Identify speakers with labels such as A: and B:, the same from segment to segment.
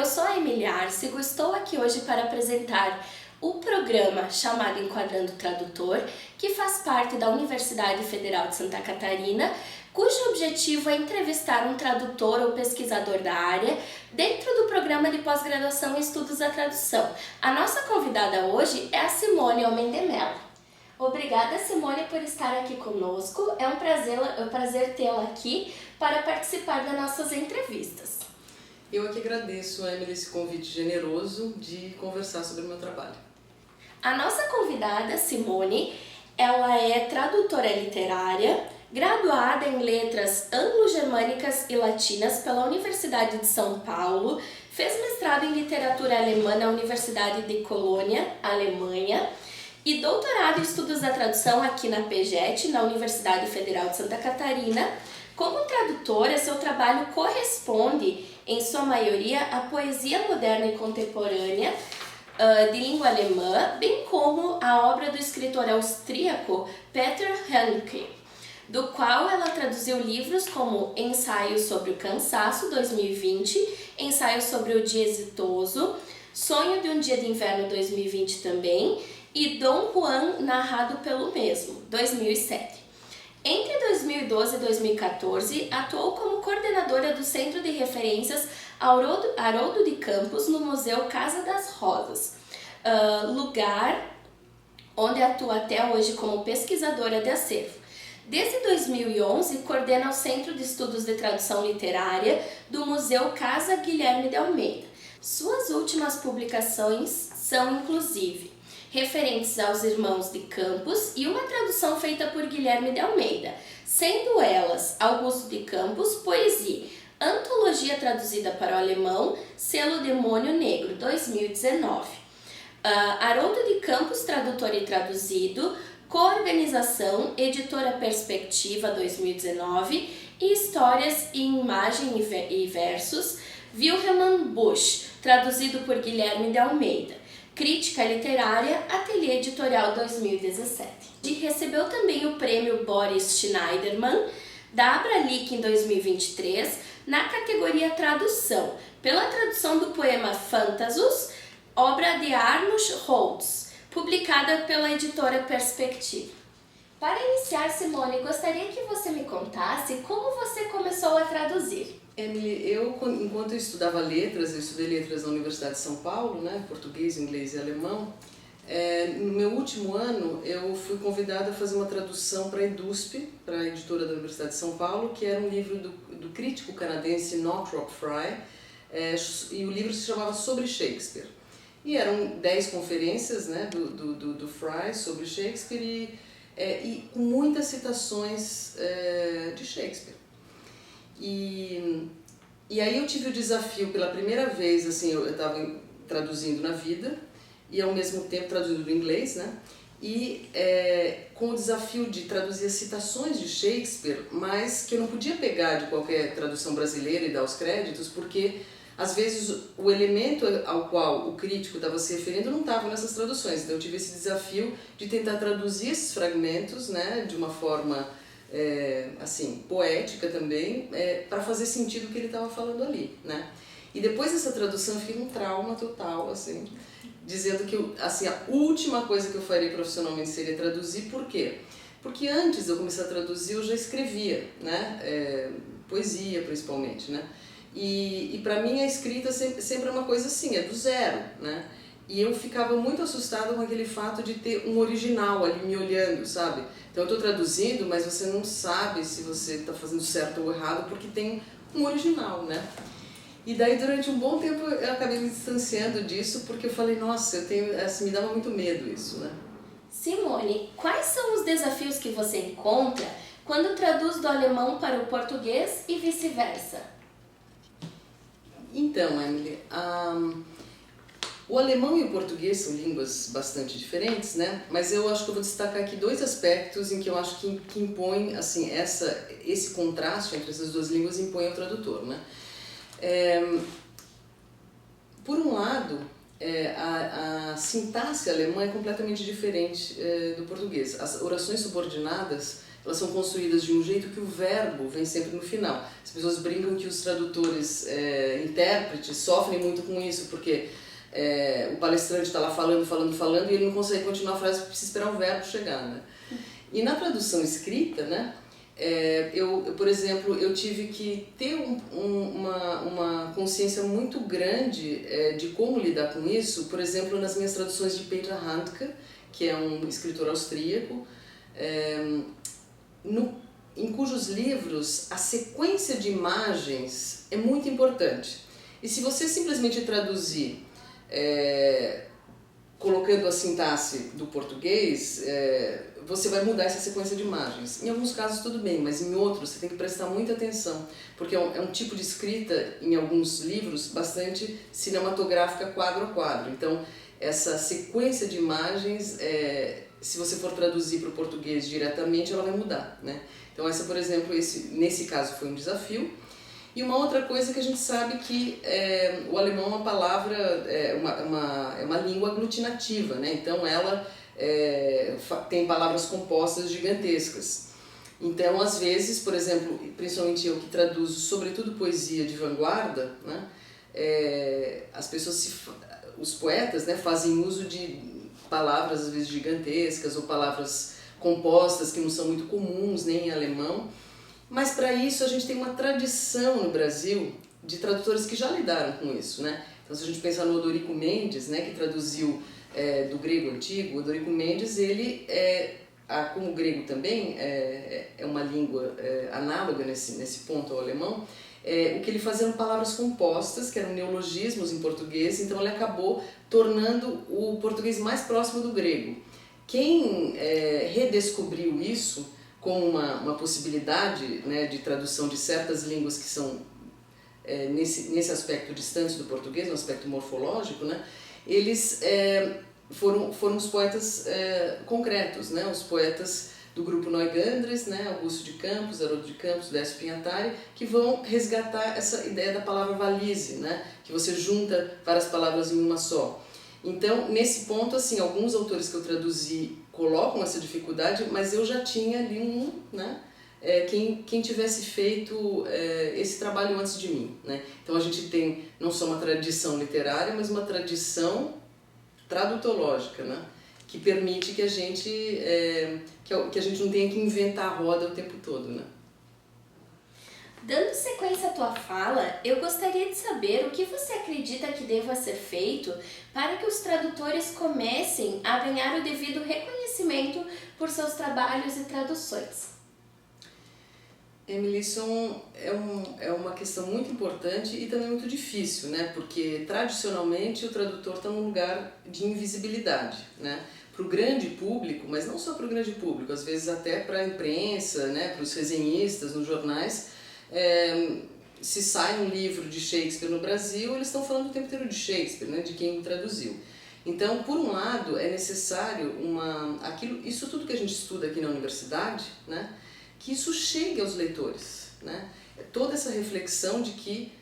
A: sou a Emily Arcego, estou aqui hoje para apresentar o programa chamado Enquadrando Tradutor, que faz parte da Universidade Federal de Santa Catarina, cujo objetivo é entrevistar um tradutor ou pesquisador da área dentro do programa de pós-graduação em Estudos da Tradução. A nossa convidada hoje é a Simone Homem de Mello. Obrigada, Simone, por estar aqui conosco. É um prazer tê-la aqui para participar das nossas entrevistas.
B: Eu aqui agradeço, Emily, esse convite generoso de conversar sobre o meu trabalho.
A: A nossa convidada, Simone, ela é tradutora literária, graduada em Letras Anglo-Germânicas e Latinas pela Universidade de São Paulo, fez mestrado em Literatura Alemã na Universidade de Colônia, Alemanha, e doutorado em Estudos da Tradução aqui na PGET, na Universidade Federal de Santa Catarina. Como tradutora, seu trabalho corresponde, em sua maioria, à poesia moderna e contemporânea de língua alemã, bem como a obra do escritor austríaco Peter Handke, do qual ela traduziu livros como Ensaio sobre o Cansaço, 2020, Ensaio sobre o Dia Exitoso, Sonho de um Dia de Inverno, 2020 também, e Dom Juan, narrado pelo mesmo, 2007. Entre 2012 e 2014, atuou como coordenadora do Centro de Referências Haroldo de Campos no Museu Casa das Rosas, lugar onde atua até hoje como pesquisadora de acervo. Desde 2011, coordena o Centro de Estudos de Tradução Literária do Museu Casa Guilherme de Almeida. Suas últimas publicações são, inclusive, referentes aos Irmãos de Campos e uma tradução feita por Guilherme de Almeida, sendo elas Augusto de Campos, Poesia, Antologia traduzida para o alemão, selo Demônio Negro, 2019. Haroldo de Campos, tradutor e traduzido, Coorganização, Editora Perspectiva, 2019, e Histórias em Imagem e Versos, Wilhelm Busch, traduzido por Guilherme de Almeida. Crítica Literária, Ateliê Editorial 2017. E recebeu também o prêmio Boris Schneiderman, da Abralic em 2023, na categoria Tradução, pela tradução do poema Phantasus, obra de Arnold Holtz, publicada pela editora Perspectiva. Para iniciar, Simone, gostaria que você me contasse como você começou a traduzir.
B: Emily, enquanto eu estudava letras, eu estudei letras na Universidade de São Paulo, né, português, inglês e alemão. No meu último ano, eu fui convidada a fazer uma tradução para a EDUSP, para a editora da Universidade de São Paulo, que era um livro do crítico canadense Northrop Frye, e o livro se chamava Sobre Shakespeare. E eram 10 conferências, né, do Frye sobre Shakespeare e com muitas citações de Shakespeare. E aí eu tive o desafio pela primeira vez, assim, eu estava traduzindo na vida e ao mesmo tempo traduzindo do inglês, né? E com o desafio de traduzir as citações de Shakespeare, mas que eu não podia pegar de qualquer tradução brasileira e dar os créditos, porque às vezes o elemento ao qual o crítico estava se referindo não estava nessas traduções. Então eu tive esse desafio de tentar traduzir esses fragmentos, né, de uma forma assim, poética também, para fazer sentido o que ele estava falando ali, né? E depois dessa tradução eu fiquei um trauma total, assim, dizendo que assim, a última coisa que eu faria profissionalmente seria traduzir. Por quê? Porque antes de eu começar a traduzir eu já escrevia, né? Poesia principalmente, né? E para mim a escrita sempre é uma coisa assim, é do zero, né? E eu ficava muito assustada com aquele fato de ter um original ali me olhando, sabe? Então eu estou traduzindo, mas você não sabe se você está fazendo certo ou errado, porque tem um original, né? E daí durante um bom tempo eu acabei me distanciando disso, porque eu falei, nossa, assim, me dava muito medo isso, né?
A: Simone, quais são os desafios que você encontra quando traduz do alemão para o português e vice-versa?
B: Então, Emily, o alemão e o português são línguas bastante diferentes, né? Mas eu acho que eu vou destacar aqui dois aspectos em que eu acho que impõe, assim, esse contraste entre essas duas línguas impõe ao tradutor, né? Por um lado, a sintaxe alemã é completamente diferente do português. As orações subordinadas, elas são construídas de um jeito que o verbo vem sempre no final. As pessoas brincam que os tradutores, intérpretes, sofrem muito com isso, porque o palestrante está lá falando e ele não consegue continuar a frase porque precisa esperar o verbo chegar, né? E na tradução escrita, né, por exemplo, eu tive que ter uma consciência muito grande de como lidar com isso, por exemplo, nas minhas traduções de Peter Handke, que é um escritor austríaco, em cujos livros a sequência de imagens é muito importante. E se você simplesmente traduzir colocando a sintaxe do português, você vai mudar essa sequência de imagens. Em alguns casos tudo bem, mas em outros você tem que prestar muita atenção, porque é um tipo de escrita, em alguns livros, bastante cinematográfica quadro a quadro. Então, essa sequência de imagens, se você for traduzir para o português diretamente, ela vai mudar, né? Então, essa, por exemplo, nesse caso foi um desafio. E uma outra coisa que a gente sabe que o alemão é uma palavra, é uma língua aglutinativa, né? Então ela tem palavras compostas gigantescas. Então, às vezes, por exemplo, principalmente eu que traduzo sobretudo poesia de vanguarda, né? Os poetas, né, fazem uso de palavras às vezes gigantescas ou palavras compostas que não são muito comuns nem em alemão. Mas para isso a gente tem uma tradição no Brasil de tradutores que já lidaram com isso, né? Então, se a gente pensar no Odorico Mendes, né, que traduziu do grego antigo, o Odorico Mendes, ele, como o grego também é uma língua análoga nesse ponto ao alemão, o que ele fazia eram palavras compostas, que eram neologismos em português, então ele acabou tornando o português mais próximo do grego. Quem redescobriu isso como uma possibilidade, né, de tradução de certas línguas que são, nesse aspecto, distantes do português, no aspecto morfológico, né, eles foram os poetas concretos, né, os poetas do grupo Neugandres, né, Augusto de Campos, Haroldo de Campos, Décio Pinhatari, que vão resgatar essa ideia da palavra valise, né, que você junta várias palavras em uma só. Então, nesse ponto, assim, alguns autores que eu traduzi colocam essa dificuldade, mas eu já tinha ali né, quem tivesse feito esse trabalho antes de mim, né? Então a gente tem não só uma tradição literária, mas uma tradição tradutológica, né, que permite que a gente não tenha que inventar a roda o tempo todo, né?
A: Dando sequência à tua fala, eu gostaria de saber o que você acredita que deva ser feito para que os tradutores comecem a ganhar o devido reconhecimento por seus trabalhos e traduções.
B: Emily, isso é uma questão muito importante e também muito difícil, né? Porque tradicionalmente o tradutor está num lugar de invisibilidade, né? Para o grande público, mas não só para o grande público, às vezes até para a imprensa, né? Para os resenhistas nos jornais. Se sai um livro de Shakespeare no Brasil, eles estão falando o tempo inteiro de Shakespeare, né, de quem o traduziu. Então, por um lado, é necessário isso tudo que a gente estuda aqui na universidade, né, que isso chegue aos leitores, né? Toda essa reflexão de que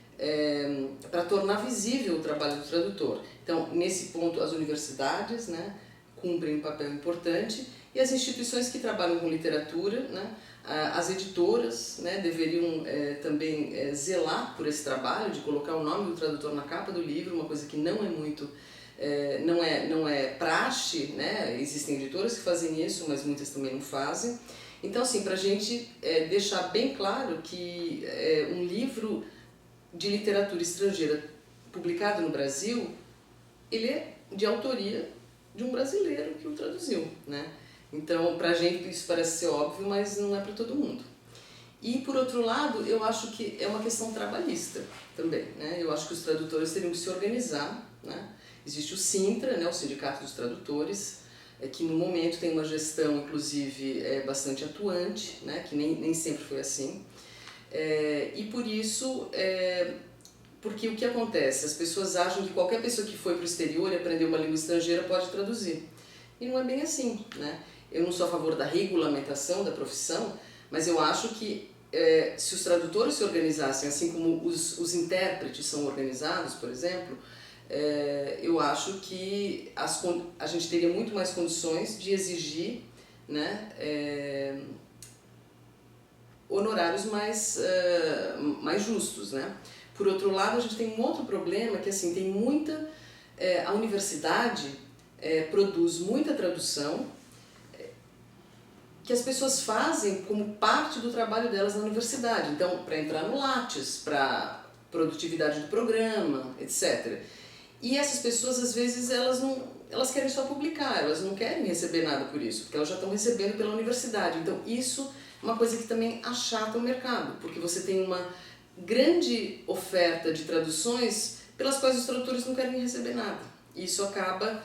B: para tornar visível o trabalho do tradutor. Então, nesse ponto, as universidades, né, cumprem um papel importante e as instituições que trabalham com literatura, né, as editoras, né, deveriam também zelar por esse trabalho de colocar o nome do tradutor na capa do livro, uma coisa que não é muito, não é praxe, né? Existem editoras que fazem isso, mas muitas também não fazem. Então, assim, para a gente deixar bem claro que um livro de literatura estrangeira publicado no Brasil, ele é de autoria de um brasileiro que o traduziu, né? Então, pra gente isso parece ser óbvio, mas não é para todo mundo. E, por outro lado, eu acho que é uma questão trabalhista também, né? Eu acho que os tradutores teriam que se organizar, né? Existe o Sintra, né, o Sindicato dos Tradutores, que no momento tem uma gestão, inclusive, bastante atuante, né? Que nem sempre foi assim. E por isso, porque o que acontece? As pessoas acham que qualquer pessoa que foi para o exterior e aprendeu uma língua estrangeira pode traduzir. E não é bem assim, né? Eu não sou a favor da regulamentação da profissão, mas eu acho que se os tradutores se organizassem, assim como os intérpretes são organizados, por exemplo, eu acho que a gente teria muito mais condições de exigir, né, honorários mais justos, né? Por outro lado, a gente tem um outro problema que assim, tem muita... a universidade produz muita tradução que as pessoas fazem como parte do trabalho delas na universidade. Então, para entrar no Lattes, para produtividade do programa, etc. E essas pessoas, às vezes, elas querem só publicar, elas não querem receber nada por isso, porque elas já estão recebendo pela universidade. Então, isso é uma coisa que também achata o mercado, porque você tem uma grande oferta de traduções pelas quais os tradutores não querem receber nada. Isso acaba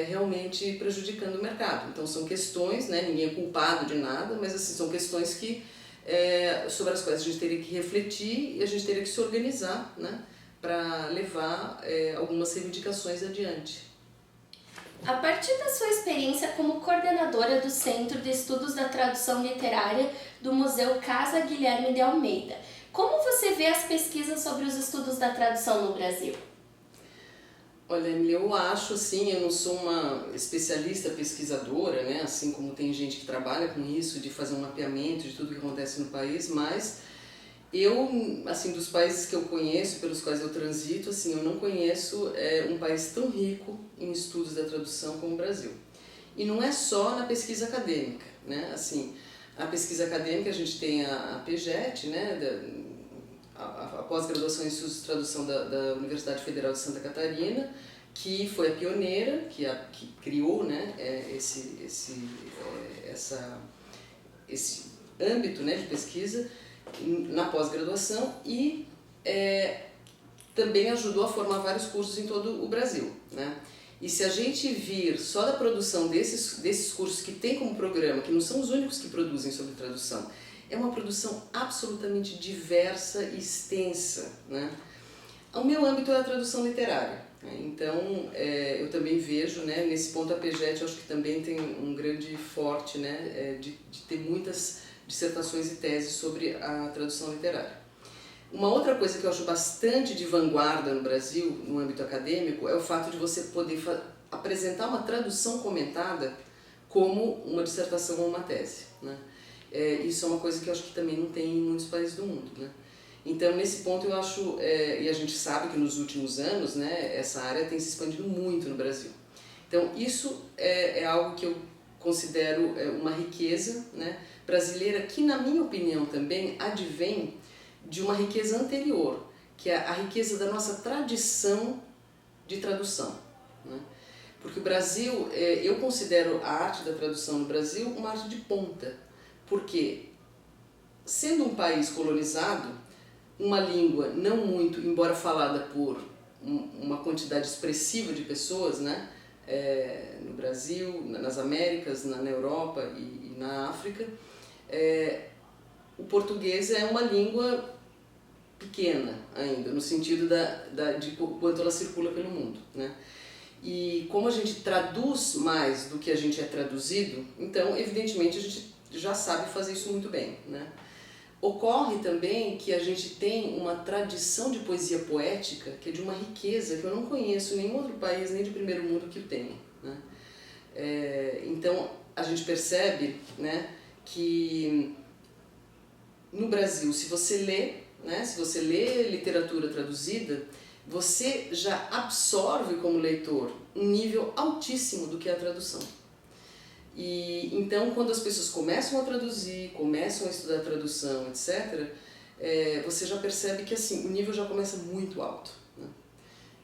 B: realmente prejudicando o mercado. Então são questões, né, ninguém é culpado de nada, mas assim, são questões que, sobre as quais a gente teria que refletir e a gente teria que se organizar, né, para levar algumas reivindicações adiante.
A: A partir da sua experiência como coordenadora do Centro de Estudos da Tradução Literária do Museu Casa Guilherme de Almeida, como você vê as pesquisas sobre os estudos da tradução no Brasil?
B: Olha, Emily, eu acho assim, eu não sou uma especialista pesquisadora, né, assim como tem gente que trabalha com isso, de fazer um mapeamento de tudo que acontece no país, mas eu, assim, dos países que eu conheço, pelos quais eu transito, assim, eu não conheço um país tão rico em estudos da tradução como o Brasil. E não é só na pesquisa acadêmica, né, assim, a pesquisa acadêmica a gente tem a PJET, né, a pós-graduação em estudos de tradução da Universidade Federal de Santa Catarina, que foi a pioneira, que criou, né, esse âmbito, né, de pesquisa na pós-graduação e também ajudou a formar vários cursos em todo o Brasil, né? E se a gente vir só da produção desses cursos que tem como programa, que não são os únicos que produzem sobre tradução, é uma produção absolutamente diversa e extensa, né? O meu âmbito é a tradução literária, né? Então eu também vejo, né, nesse ponto a PJET, eu acho que também tem um grande forte, né, de ter muitas dissertações e teses sobre a tradução literária. Uma outra coisa que eu acho bastante de vanguarda no Brasil, no âmbito acadêmico, é o fato de você poder apresentar uma tradução comentada como uma dissertação ou uma tese, né? Isso é uma coisa que eu acho que também não tem em muitos países do mundo, né? Então, nesse ponto eu acho, e a gente sabe que nos últimos anos, né, essa área tem se expandido muito no Brasil. Então, isso é algo que eu considero uma riqueza, né, brasileira, que na minha opinião também advém de uma riqueza anterior, que é a riqueza da nossa tradição de tradução, né? Porque o Brasil, eu considero a arte da tradução no Brasil uma arte de ponta, porque sendo um país colonizado, uma língua não muito, embora falada por uma quantidade expressiva de pessoas, né, no Brasil, nas Américas, na Europa e na África, o português é uma língua pequena ainda, no sentido de quanto ela circula pelo mundo, né? E como a gente traduz mais do que a gente é traduzido, então, evidentemente, a gente já sabe fazer isso muito bem, né? Ocorre também que a gente tem uma tradição de poesia poética que é de uma riqueza que eu não conheço em nenhum outro país, nem de primeiro mundo, que o tenha, né? Então, a gente percebe, né, que no Brasil, se você lê literatura traduzida, você já absorve como leitor um nível altíssimo do que é a tradução. E então, quando as pessoas começam a traduzir, começam a estudar tradução, etc., você já percebe que assim, o nível já começa muito alto, né?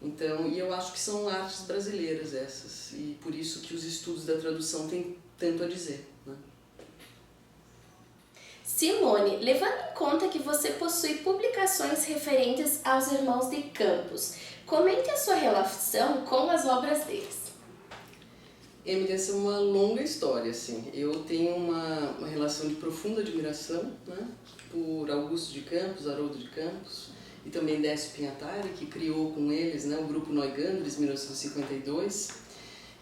B: Então, e eu acho que são artes brasileiras essas, e por isso que os estudos da tradução têm tanto a dizer, né?
A: Simone, levando em conta que você possui publicações referentes aos irmãos de Campos, comente a sua relação com as obras deles.
B: Emily, essa é uma longa história, assim. Eu tenho uma relação de profunda admiração, né, por Augusto de Campos, Haroldo de Campos, e também Décio Pinhatari, que criou com eles, né, o grupo Neugandres, em 1952,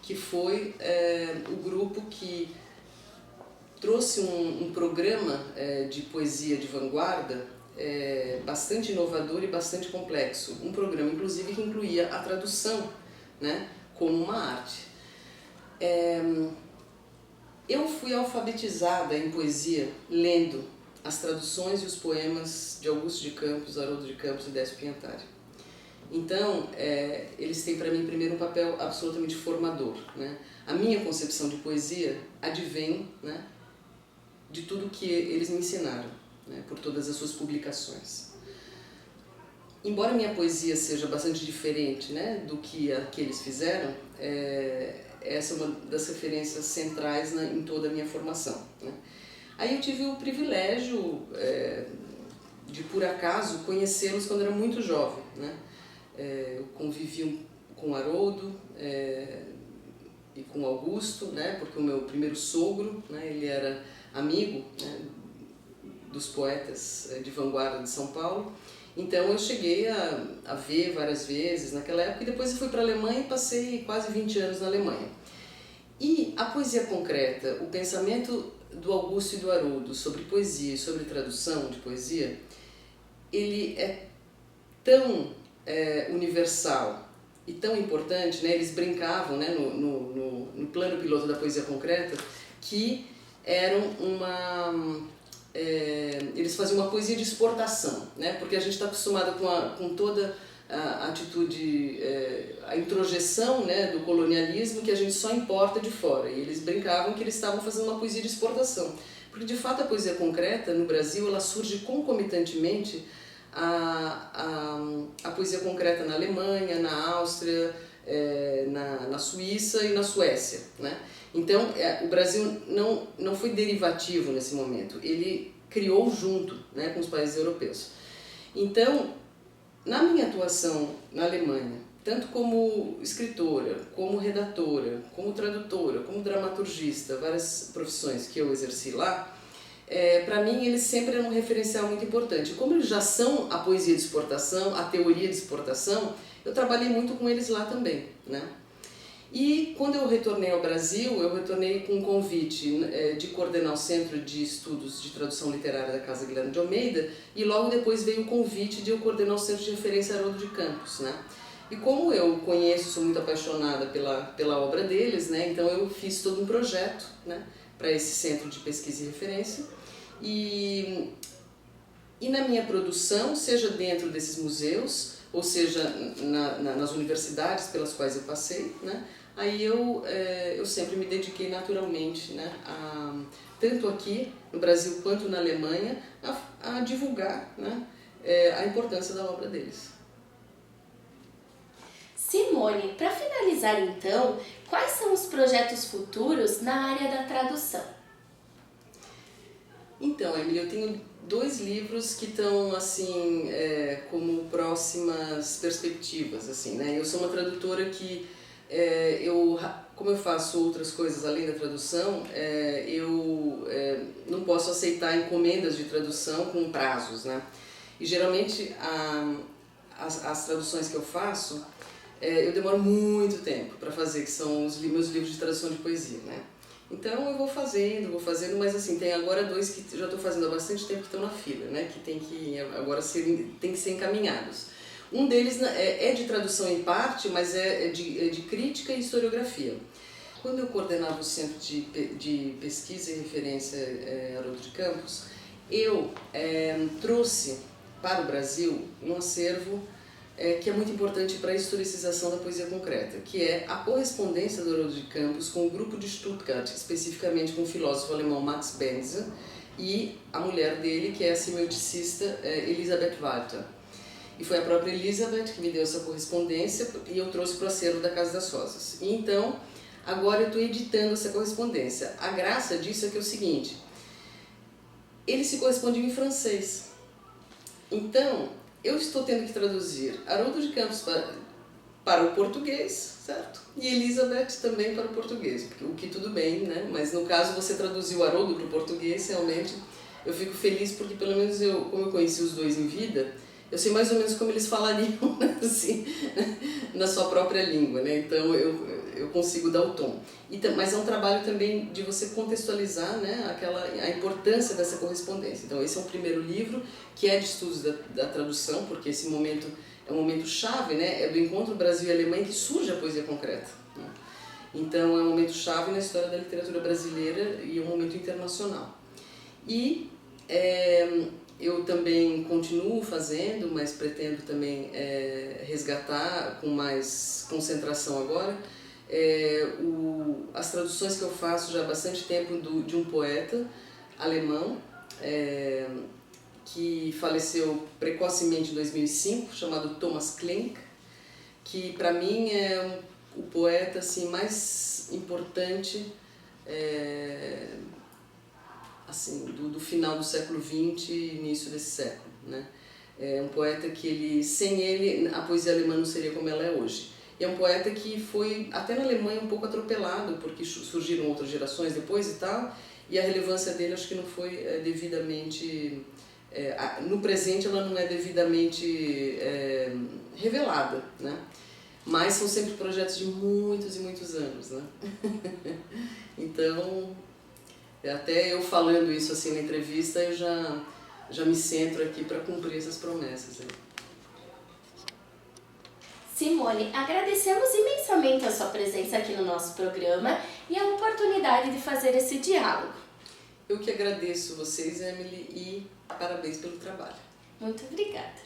B: que foi o grupo que trouxe um programa de poesia de vanguarda bastante inovador e bastante complexo. Um programa, inclusive, que incluía a tradução, né, como uma arte. Eu fui alfabetizada em poesia lendo as traduções e os poemas de Augusto de Campos, Haroldo de Campos e Décio Pinhatari. Então, eles têm para mim primeiro um papel absolutamente formador, né? A minha concepção de poesia advém, né, de tudo que eles me ensinaram, né, por todas as suas publicações. Embora minha poesia seja bastante diferente, né, do que a que eles fizeram, essa é uma das referências centrais em toda a minha formação, né? Aí eu tive o privilégio de, por acaso, conhecê-los quando eu era muito jovem, né? Eu convivi com o Haroldo e com o Augusto, né, porque o meu primeiro sogro, né, ele era amigo, né, dos poetas de vanguarda de São Paulo. Então eu cheguei a ver várias vezes naquela época, e depois eu fui para a Alemanha e passei quase 20 anos na Alemanha. E a poesia concreta, o pensamento do Augusto e do Haroldo sobre poesia e sobre tradução de poesia, ele é tão universal e tão importante, né? Eles brincavam, né, no plano piloto da poesia concreta, que eram eles faziam uma poesia de exportação, né? Porque a gente está acostumado com toda a atitude, a introjeção, né, do colonialismo, que a gente só importa de fora. E eles brincavam que eles estavam fazendo uma poesia de exportação. Porque, de fato, a poesia concreta, no Brasil, ela surge concomitantemente a poesia concreta na Alemanha, na Áustria, na Suíça e na Suécia, né? Então, o Brasil não foi derivativo nesse momento, ele criou junto, né, com os países europeus. Então, na minha atuação na Alemanha, tanto como escritora, como redatora, como tradutora, como dramaturgista, várias profissões que eu exerci lá, para mim eles sempre eram um referencial muito importante. Como eles já são a poesia de exportação, a teoria de exportação, eu trabalhei muito com eles lá também, né? E quando eu retornei ao Brasil, eu retornei com um convite de coordenar o Centro de Estudos de Tradução Literária da Casa Guilherme de Almeida, e logo depois veio o convite de eu coordenar o Centro de Referência Haroldo de Campos, né? E como eu conheço, sou muito apaixonada pela obra deles, né? Então eu fiz todo um projeto, né, para esse Centro de Pesquisa e Referência, e na minha produção, seja dentro desses museus, ou seja nas universidades pelas quais eu passei, né, aí eu sempre me dediquei naturalmente, né, tanto aqui no Brasil quanto na Alemanha, a divulgar, né, a importância da obra deles.
A: Simone, para finalizar então, quais são os projetos futuros na área da tradução?
B: Então, Emília, eu tenho 2 livros que estão assim como próximas perspectivas, assim, né? Eu sou uma tradutora que como eu faço outras coisas além da tradução, eu não posso aceitar encomendas de tradução com prazos, né? E geralmente as traduções que eu faço, eu demoro muito tempo para fazer, que são os meus livros de tradução de poesia, né? Então eu vou fazendo, mas assim, tem agora 2 que já estou fazendo há bastante tempo que estão na fila, né? Que tem que agora tem que ser encaminhados. Um deles é de tradução em parte, mas é de crítica e historiografia. Quando eu coordenava o Centro de Pesquisa e Referência Haroldo de Campos, eu trouxe para o Brasil um acervo que é muito importante para a historicização da poesia concreta, que é a correspondência do Haroldo de Campos com o grupo de Stuttgart, especificamente com o filósofo alemão Max Benzer e a mulher dele, que é a semioticista Elisabeth Walter. E foi a própria Elisabeth que me deu essa correspondência e eu trouxe para o acervo da Casa das Rosas. E então, agora eu estou editando essa correspondência. A graça disso é que é o seguinte: eles se correspondiam em francês. Então, eu estou tendo que traduzir Haroldo de Campos para o português, certo? E Elisabeth também para o português, o que tudo bem, né? Mas no caso você traduziu Haroldo para o português, realmente eu fico feliz porque pelo menos como eu conheci os 2 em vida, eu sei mais ou menos como eles falariam, assim, na sua própria língua, né? Então eu consigo dar o tom. Mas é um trabalho também de você contextualizar, né, a importância dessa correspondência. Então esse é um primeiro livro que é de estudos da tradução, porque esse momento é um momento chave, né? É do encontro Brasil e Alemanha que surge a poesia concreta, né? Então é um momento chave na história da literatura brasileira e um momento internacional. E Eu também continuo fazendo, mas pretendo também resgatar com mais concentração agora as traduções que eu faço já há bastante tempo de um poeta alemão que faleceu precocemente em 2005, chamado Thomas Klenk, que para mim é o poeta assim, mais importante assim, do final do século XX e início desse século, né? É um poeta que sem ele a poesia alemã não seria como ela é hoje. E é um poeta que foi até na Alemanha um pouco atropelado, porque surgiram outras gerações depois e tal, e a relevância dele acho que não foi devidamente... no presente ela não é devidamente revelada, né? Mas são sempre projetos de muitos e muitos anos, né? Então, até eu falando isso assim na entrevista, eu já me centro aqui para cumprir essas promessas. Né?
A: Simone, agradecemos imensamente a sua presença aqui no nosso programa e a oportunidade de fazer esse diálogo.
B: Eu que agradeço vocês, Emily, e parabéns pelo trabalho.
A: Muito obrigada.